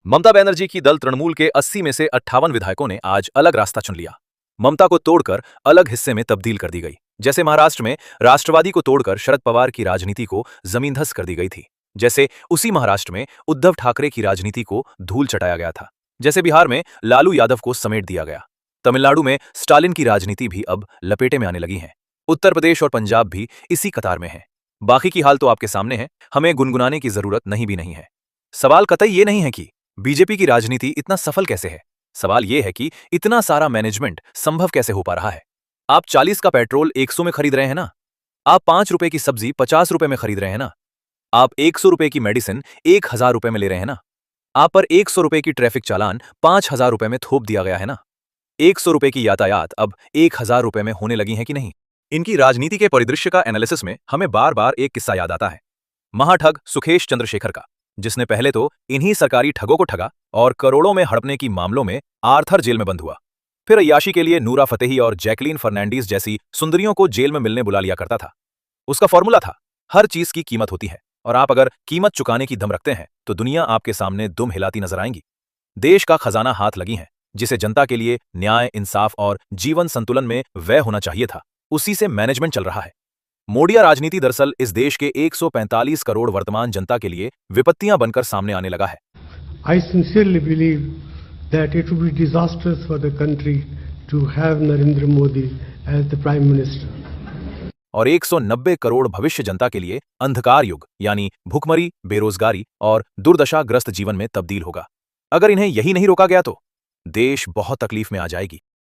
ममता बनर्जी की दल तृणमूल के 80 में से 58 विधायकों ने आज अलग रास्ता चुन लिया। ममता को तोड़कर अलग हिस्से में तब्दील कर दी गई। जैसे महाराष्ट्र में राष्ट्रवादी को तोड़कर शरद पवार की राजनीति को जमींधस कर दी गई थी, जैसे उसी महाराष्ट्र में उद्धव ठाकरे की राजनीति को धूल चटाया गया था। जैसे बिहार में लालू यादव को समेट दिया गया। तमिलनाडु में स्टालिन की राजनीति भी अब लपेटे में आने लगी है। उत्तर प्रदेश और पंजाब भी इसी कतार में है। बाकी की हाल तो आपके सामने है, हमें गुनगुनाने की जरूरत नहीं है। सवाल कतई ये नहीं है कि बीजेपी की राजनीति इतना सफल कैसे है। सवाल यह है कि इतना सारा मैनेजमेंट संभव कैसे हो पा रहा है। आप 40 का पेट्रोल 100 में खरीद रहे हैं ना। आप 5 रुपए की सब्जी 50 रुपए में खरीद रहे हैं ना। आप 100 रुपए की मेडिसिन 1000 रुपए में ले रहे हैं ना। आप पर 100 रुपए की ट्रैफिक चालान 5000 रुपए में थोप दिया गया है ना। 100 रुपए की यातायात अब 1000 रुपए में होने लगी है कि नहीं। इनकी राजनीति के परिदृश्य का एनालिसिस में हमें बार बार एक किस्सा याद आता है, महाठग सुखेश चंद्रशेखर का, जिसने पहले तो इन्हीं सरकारी ठगों को ठगा और करोड़ों में हड़पने की मामलों में आर्थर जेल में बंद हुआ। फिर अय्याशी के लिए नूरा फतेही और जैकलीन फर्नांडीज जैसी सुंदरियों को जेल में मिलने बुला लिया करता था। उसका फॉर्मूला था, हर चीज की कीमत होती है और आप अगर कीमत चुकाने की दम रखते हैं तो दुनिया आपके सामने दुम हिलाती नजर आएंगी। देश का खजाना हाथ लगी है, जिसे जनता के लिए न्याय, इंसाफ और जीवन संतुलन में व्यय होना चाहिए था, उसी से मैनेजमेंट चल रहा है। मोडिया राजनीति दरअसल इस देश के 145 करोड़ वर्तमान जनता के लिए विपत्तियां बनकर सामने आने लगा है। I sincerely believe that it would be disastrous for the country to have Narendra Modi as the Prime Minister. और 190 करोड़ भविष्य जनता के लिए अंधकार युग यानी भुखमरी, बेरोजगारी और दुर्दशाग्रस्त जीवन में तब्दील होगा। अगर इन्हें यही नहीं रोका गया तो देश बहुत तकलीफ में आ जाएगी।